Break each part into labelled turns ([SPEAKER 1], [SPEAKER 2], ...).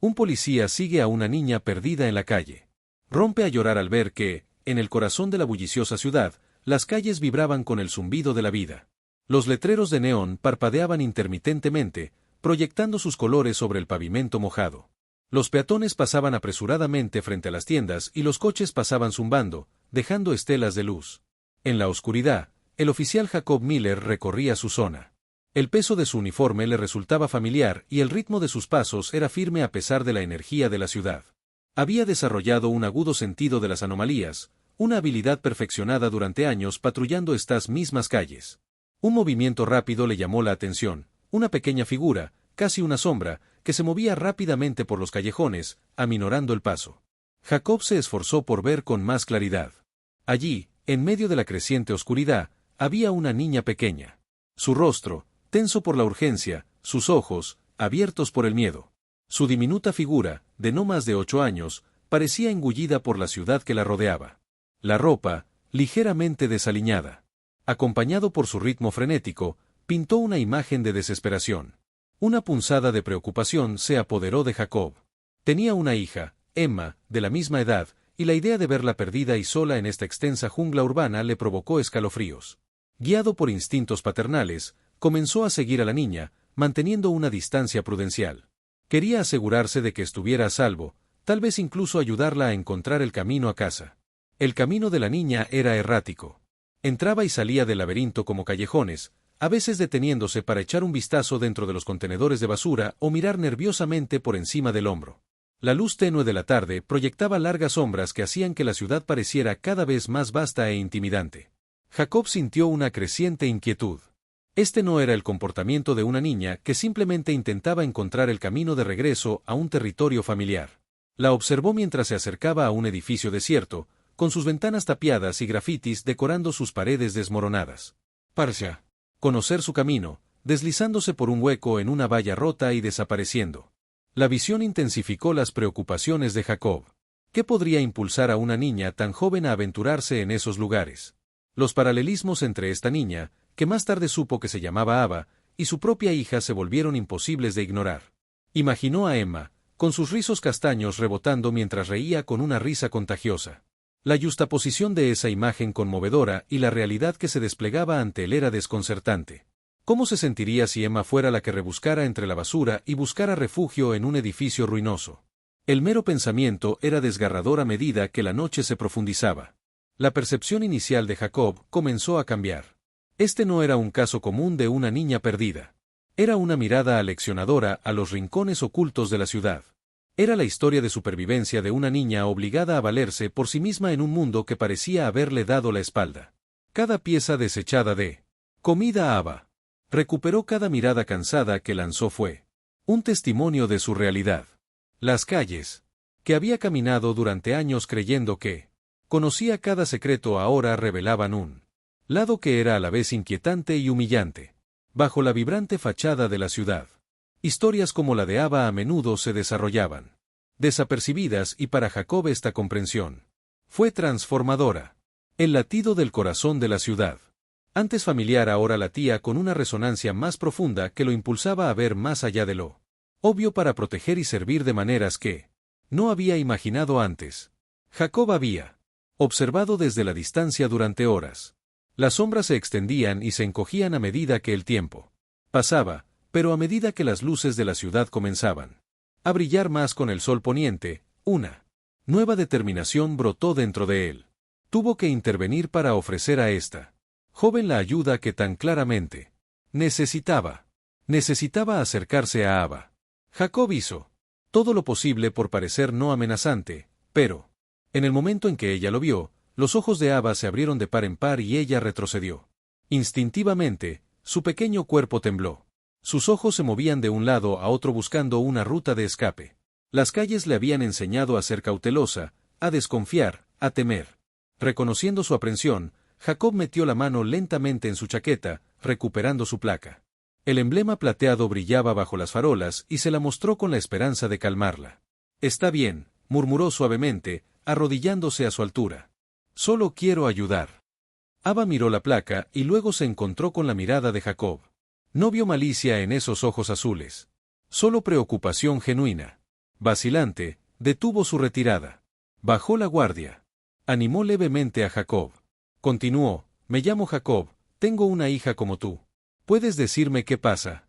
[SPEAKER 1] Un policía sigue a una niña perdida en la calle. Rompe a llorar al ver que, en el corazón de la bulliciosa ciudad, las calles vibraban con el zumbido de la vida. Los letreros de neón parpadeaban intermitentemente, proyectando sus colores sobre el pavimento mojado. Los peatones pasaban apresuradamente frente a las tiendas y los coches pasaban zumbando, dejando estelas de luz. En la oscuridad, el oficial Jacob Miller recorría su zona. El peso de su uniforme le resultaba familiar y el ritmo de sus pasos era firme a pesar de la energía de la ciudad. Había desarrollado un agudo sentido de las anomalías, una habilidad perfeccionada durante años patrullando estas mismas calles. Un movimiento rápido le llamó la atención, una pequeña figura, casi una sombra, que se movía rápidamente por los callejones, aminorando el paso. Jacob se esforzó por ver con más claridad. Allí, en medio de la creciente oscuridad, había una niña pequeña. Su rostro, tenso por la urgencia, sus ojos, abiertos por el miedo. Su diminuta figura, de no más de 8 años, parecía engullida por la ciudad que la rodeaba. La ropa, ligeramente desaliñada, acompañado por su ritmo frenético, pintó una imagen de desesperación. Una punzada de preocupación se apoderó de Jacob. Tenía una hija, Emma, de la misma edad, y la idea de verla perdida y sola en esta extensa jungla urbana le provocó escalofríos. Guiado por instintos paternales, comenzó a seguir a la niña, manteniendo una distancia prudencial. Quería asegurarse de que estuviera a salvo, tal vez incluso ayudarla a encontrar el camino a casa. El camino de la niña era errático. Entraba y salía del laberinto como callejones, a veces deteniéndose para echar un vistazo dentro de los contenedores de basura o mirar nerviosamente por encima del hombro. La luz tenue de la tarde proyectaba largas sombras que hacían que la ciudad pareciera cada vez más vasta e intimidante. Jacob sintió una creciente inquietud. Este no era el comportamiento de una niña que simplemente intentaba encontrar el camino de regreso a un territorio familiar. La observó mientras se acercaba a un edificio desierto, con sus ventanas tapiadas y grafitis decorando sus paredes desmoronadas. Parecía conocer su camino, deslizándose por un hueco en una valla rota y desapareciendo. La visión intensificó las preocupaciones de Jacob. ¿Qué podría impulsar a una niña tan joven a aventurarse en esos lugares? Los paralelismos entre esta niña, que más tarde supo que se llamaba Ava, y su propia hija se volvieron imposibles de ignorar. Imaginó a Emma, con sus rizos castaños rebotando mientras reía con una risa contagiosa. La yuxtaposición de esa imagen conmovedora y la realidad que se desplegaba ante él era desconcertante. ¿Cómo se sentiría si Emma fuera la que rebuscara entre la basura y buscara refugio en un edificio ruinoso? El mero pensamiento era desgarrador a medida que la noche se profundizaba. La percepción inicial de Jacob comenzó a cambiar. Este no era un caso común de una niña perdida. Era una mirada aleccionadora a los rincones ocultos de la ciudad. Era la historia de supervivencia de una niña obligada a valerse por sí misma en un mundo que parecía haberle dado la espalda. Cada pieza desechada de comida a Ava. Recuperó cada mirada cansada que lanzó fue un testimonio de su realidad. Las calles, que había caminado durante años creyendo que conocía cada secreto ahora revelaban un lado que era a la vez inquietante y humillante. Bajo la vibrante fachada de la ciudad, historias como la de Ava a menudo se desarrollaban desapercibidas y para Jacob esta comprensión fue transformadora. El latido del corazón de la ciudad, antes familiar ahora latía con una resonancia más profunda que lo impulsaba a ver más allá de lo obvio para proteger y servir de maneras que no había imaginado antes. Jacob había observado desde la distancia durante horas. Las sombras se extendían y se encogían a medida que el tiempo pasaba, pero a medida que las luces de la ciudad comenzaban a brillar más con el sol poniente, una nueva determinación brotó dentro de él. Tuvo que intervenir para ofrecer a esta joven la ayuda que tan claramente necesitaba. Necesitaba acercarse a Ava. Jacob hizo todo lo posible por parecer no amenazante, pero en el momento en que ella lo vio, los ojos de Ava se abrieron de par en par y ella retrocedió. Instintivamente, su pequeño cuerpo tembló. Sus ojos se movían de un lado a otro buscando una ruta de escape. Las calles le habían enseñado a ser cautelosa, a desconfiar, a temer. Reconociendo su aprensión, Jacob metió la mano lentamente en su chaqueta, recuperando su placa. El emblema plateado brillaba bajo las farolas y se la mostró con la esperanza de calmarla. «Está bien», murmuró suavemente, arrodillándose a su altura. «Solo quiero ayudar». Ava miró la placa y luego se encontró con la mirada de Jacob. No vio malicia en esos ojos azules. Solo preocupación genuina. Vacilante, detuvo su retirada. Bajó la guardia. Animó levemente a Jacob. Continuó, me llamo Jacob, tengo una hija como tú. ¿Puedes decirme qué pasa?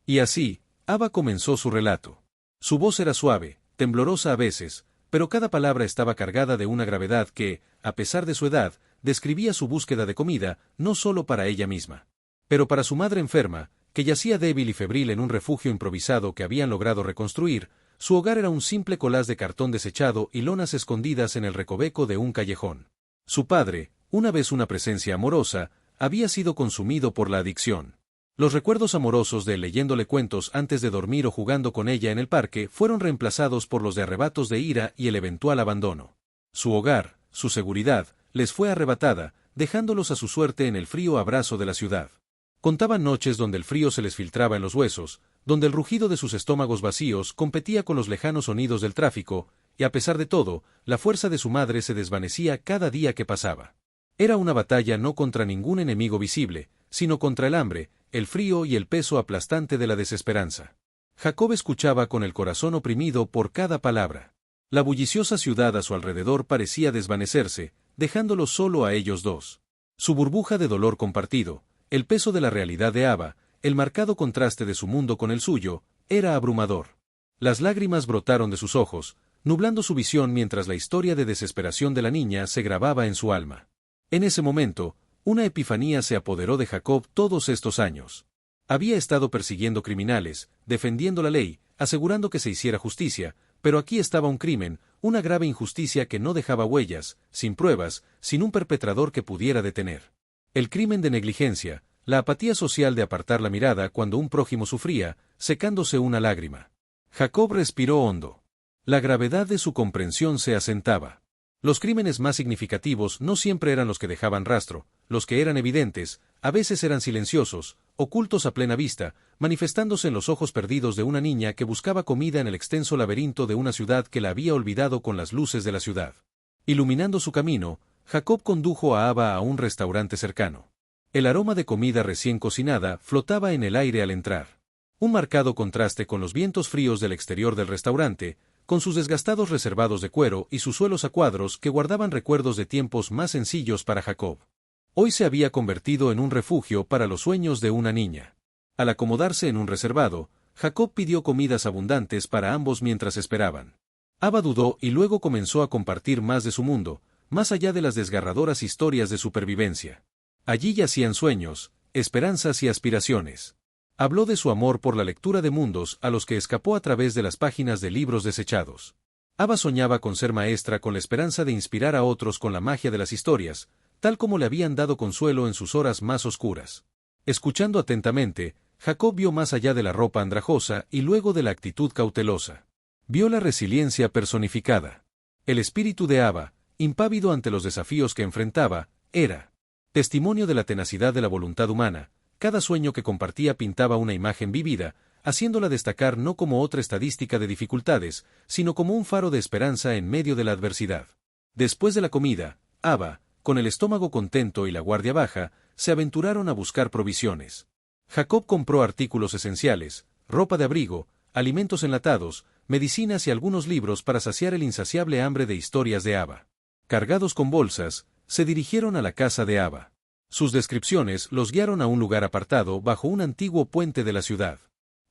[SPEAKER 1] Y así, Ava comenzó su relato. Su voz era suave, temblorosa a veces, pero cada palabra estaba cargada de una gravedad que, a pesar de su edad, describía su búsqueda de comida, no solo para ella misma, pero para su madre enferma, que yacía débil y febril en un refugio improvisado que habían logrado reconstruir. Su hogar era un simple colás de cartón desechado y lonas escondidas en el recoveco de un callejón. Su padre, una vez una presencia amorosa, había sido consumido por la adicción. Los recuerdos amorosos de él leyéndole cuentos antes de dormir o jugando con ella en el parque fueron reemplazados por los de arrebatos de ira y el eventual abandono. Su hogar, su seguridad, les fue arrebatada, dejándolos a su suerte en el frío abrazo de la ciudad. Contaban noches donde el frío se les filtraba en los huesos, donde el rugido de sus estómagos vacíos competía con los lejanos sonidos del tráfico, y a pesar de todo, la fuerza de su madre se desvanecía cada día que pasaba. Era una batalla no contra ningún enemigo visible, sino contra el hambre, el frío y el peso aplastante de la desesperanza. Jacob escuchaba con el corazón oprimido por cada palabra. La bulliciosa ciudad a su alrededor parecía desvanecerse, dejándolo solo a ellos dos. Su burbuja de dolor compartido, el peso de la realidad de Ava, el marcado contraste de su mundo con el suyo, era abrumador. Las lágrimas brotaron de sus ojos, nublando su visión mientras la historia de desesperación de la niña se grababa en su alma. En ese momento, una epifanía se apoderó de Jacob todos estos años. Había estado persiguiendo criminales, defendiendo la ley, asegurando que se hiciera justicia, pero aquí estaba un crimen, una grave injusticia que no dejaba huellas, sin pruebas, sin un perpetrador que pudiera detener. El crimen de negligencia, la apatía social de apartar la mirada cuando un prójimo sufría, secándose una lágrima. Jacob respiró hondo. La gravedad de su comprensión se asentaba. Los crímenes más significativos no siempre eran los que dejaban rastro, los que eran evidentes, a veces eran silenciosos, ocultos a plena vista, manifestándose en los ojos perdidos de una niña que buscaba comida en el extenso laberinto de una ciudad que la había olvidado con las luces de la ciudad. Iluminando su camino, Jacob condujo a Ava a un restaurante cercano. El aroma de comida recién cocinada flotaba en el aire al entrar. Un marcado contraste con los vientos fríos del exterior del restaurante, con sus desgastados reservados de cuero y sus suelos a cuadros que guardaban recuerdos de tiempos más sencillos para Jacob. Hoy se había convertido en un refugio para los sueños de una niña. Al acomodarse en un reservado, Jacob pidió comidas abundantes para ambos mientras esperaban. Ava dudó y luego comenzó a compartir más de su mundo, más allá de las desgarradoras historias de supervivencia. Allí yacían sueños, esperanzas y aspiraciones. Habló de su amor por la lectura de mundos a los que escapó a través de las páginas de libros desechados. Ava soñaba con ser maestra con la esperanza de inspirar a otros con la magia de las historias, tal como le habían dado consuelo en sus horas más oscuras. Escuchando atentamente, Jacob vio más allá de la ropa andrajosa y luego de la actitud cautelosa. Vio la resiliencia personificada. El espíritu de Ava, impávido ante los desafíos que enfrentaba, era testimonio de la tenacidad de la voluntad humana. Cada sueño que compartía pintaba una imagen vívida, haciéndola destacar no como otra estadística de dificultades, sino como un faro de esperanza en medio de la adversidad. Después de la comida, Ava, con el estómago contento y la guardia baja, se aventuraron a buscar provisiones. Jacob compró artículos esenciales, ropa de abrigo, alimentos enlatados, medicinas y algunos libros para saciar el insaciable hambre de historias de Ava. Cargados con bolsas, se dirigieron a la casa de Ava. Sus descripciones los guiaron a un lugar apartado bajo un antiguo puente de la ciudad.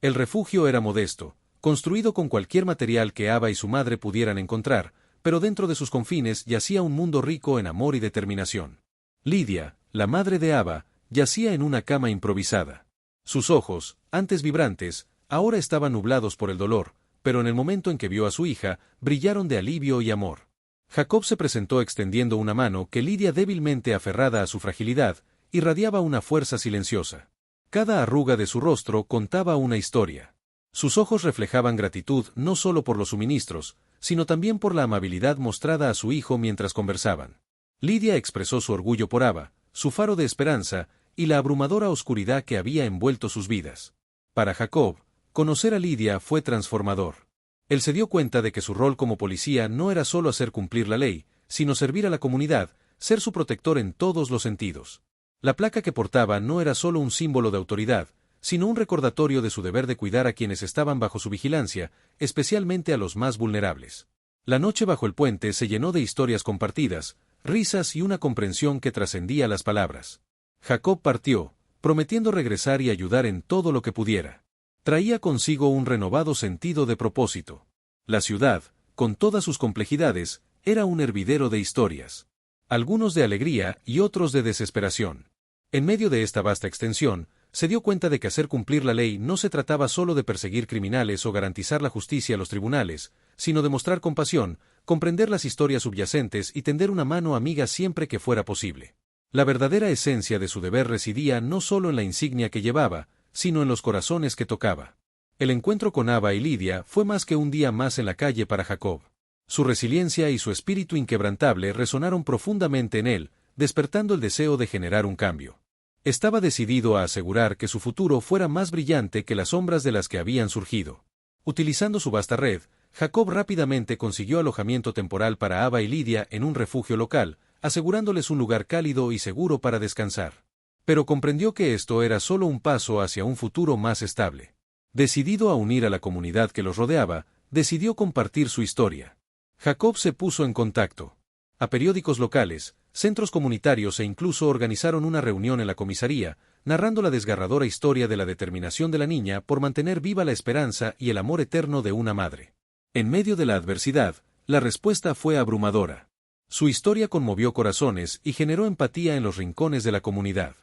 [SPEAKER 1] El refugio era modesto, construido con cualquier material que Ava y su madre pudieran encontrar, pero dentro de sus confines yacía un mundo rico en amor y determinación. Lidia, la madre de Ava, yacía en una cama improvisada. Sus ojos, antes vibrantes, ahora estaban nublados por el dolor, pero en el momento en que vio a su hija, brillaron de alivio y amor. Jacob se presentó extendiendo una mano que Lidia, débilmente aferrada a su fragilidad, irradiaba una fuerza silenciosa. Cada arruga de su rostro contaba una historia. Sus ojos reflejaban gratitud no solo por los suministros, sino también por la amabilidad mostrada a su hijo mientras conversaban. Lidia expresó su orgullo por Ava, su faro de esperanza, y la abrumadora oscuridad que había envuelto sus vidas. Para Jacob, conocer a Lidia fue transformador. Él se dio cuenta de que su rol como policía no era solo hacer cumplir la ley, sino servir a la comunidad, ser su protector en todos los sentidos. La placa que portaba no era solo un símbolo de autoridad, sino un recordatorio de su deber de cuidar a quienes estaban bajo su vigilancia, especialmente a los más vulnerables. La noche bajo el puente se llenó de historias compartidas, risas y una comprensión que trascendía las palabras. Jacob partió, prometiendo regresar y ayudar en todo lo que pudiera. Traía consigo un renovado sentido de propósito. La ciudad, con todas sus complejidades, era un hervidero de historias. Algunos de alegría y otros de desesperación. En medio de esta vasta extensión, se dio cuenta de que hacer cumplir la ley no se trataba solo de perseguir criminales o garantizar la justicia a los tribunales, sino de mostrar compasión, comprender las historias subyacentes y tender una mano amiga siempre que fuera posible. La verdadera esencia de su deber residía no solo en la insignia que llevaba, sino en los corazones que tocaba. El encuentro con Ava y Lidia fue más que un día más en la calle para Jacob. Su resiliencia y su espíritu inquebrantable resonaron profundamente en él, despertando el deseo de generar un cambio. Estaba decidido a asegurar que su futuro fuera más brillante que las sombras de las que habían surgido. Utilizando su vasta red, Jacob rápidamente consiguió alojamiento temporal para Ava y Lidia en un refugio local, asegurándoles un lugar cálido y seguro para descansar. Pero comprendió que esto era solo un paso hacia un futuro más estable. Decidido a unir a la comunidad que los rodeaba, decidió compartir su historia. Jacob se puso en contacto. A periódicos locales, centros comunitarios e incluso organizaron una reunión en la comisaría, narrando la desgarradora historia de la determinación de la niña por mantener viva la esperanza y el amor eterno de una madre. En medio de la adversidad, la respuesta fue abrumadora. Su historia conmovió corazones y generó empatía en los rincones de la comunidad.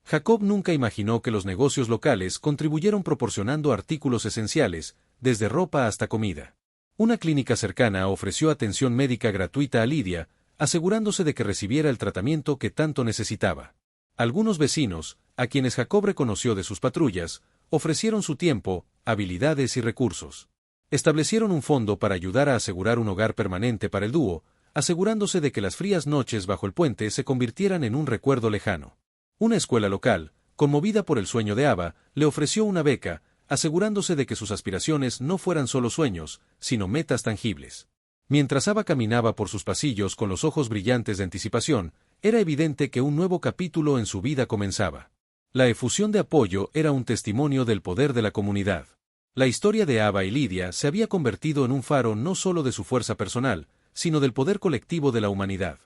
[SPEAKER 1] Jacob nunca imaginó que los negocios locales contribuyeron proporcionando artículos esenciales, desde ropa hasta comida. Una clínica cercana ofreció atención médica gratuita a Lidia, asegurándose de que recibiera el tratamiento que tanto necesitaba. Algunos vecinos, a quienes Jacob reconoció de sus patrullas, ofrecieron su tiempo, habilidades y recursos. Establecieron un fondo para ayudar a asegurar un hogar permanente para el dúo, asegurándose de que las frías noches bajo el puente se convirtieran en un recuerdo lejano. Una escuela local, conmovida por el sueño de Ava, le ofreció una beca, asegurándose de que sus aspiraciones no fueran solo sueños, sino metas tangibles. Mientras Ava caminaba por sus pasillos con los ojos brillantes de anticipación, era evidente que un nuevo capítulo en su vida comenzaba. La efusión de apoyo era un testimonio del poder de la comunidad. La historia de Ava y Lidia se había convertido en un faro no solo de su fuerza personal, sino del poder colectivo de la humanidad.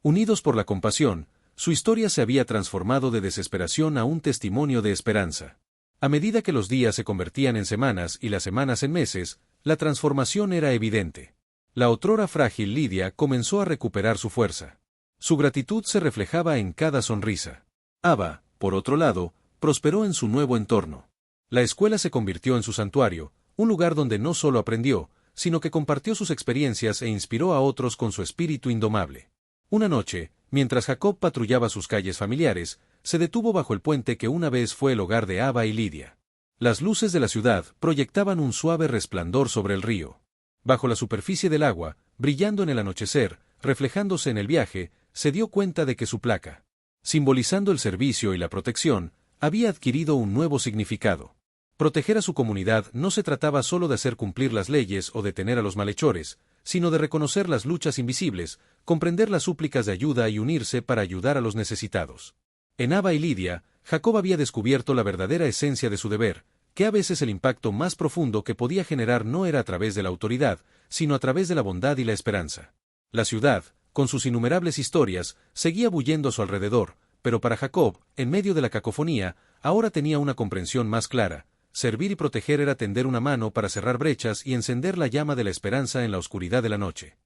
[SPEAKER 1] Unidos por la compasión, su historia se había transformado de desesperación a un testimonio de esperanza. A medida que los días se convertían en semanas y las semanas en meses, la transformación era evidente. La otrora frágil Lidia comenzó a recuperar su fuerza. Su gratitud se reflejaba en cada sonrisa. Ava, por otro lado, prosperó en su nuevo entorno. La escuela se convirtió en su santuario, un lugar donde no solo aprendió, sino que compartió sus experiencias e inspiró a otros con su espíritu indomable. Una noche, mientras Jacob patrullaba sus calles familiares, se detuvo bajo el puente que una vez fue el hogar de Ava y Lidia. Las luces de la ciudad proyectaban un suave resplandor sobre el río. Bajo la superficie del agua, brillando en el anochecer, reflejándose en el viaje, se dio cuenta de que su placa, simbolizando el servicio y la protección, había adquirido un nuevo significado. Proteger a su comunidad no se trataba solo de hacer cumplir las leyes o detener a los malhechores, sino de reconocer las luchas invisibles, comprender las súplicas de ayuda y unirse para ayudar a los necesitados. En Ava y Lidia, Jacob había descubierto la verdadera esencia de su deber, que a veces el impacto más profundo que podía generar no era a través de la autoridad, sino a través de la bondad y la esperanza. La ciudad, con sus innumerables historias, seguía bullendo a su alrededor, pero para Jacob, en medio de la cacofonía, ahora tenía una comprensión más clara. Servir y proteger era tender una mano para cerrar brechas y encender la llama de la esperanza en la oscuridad de la noche.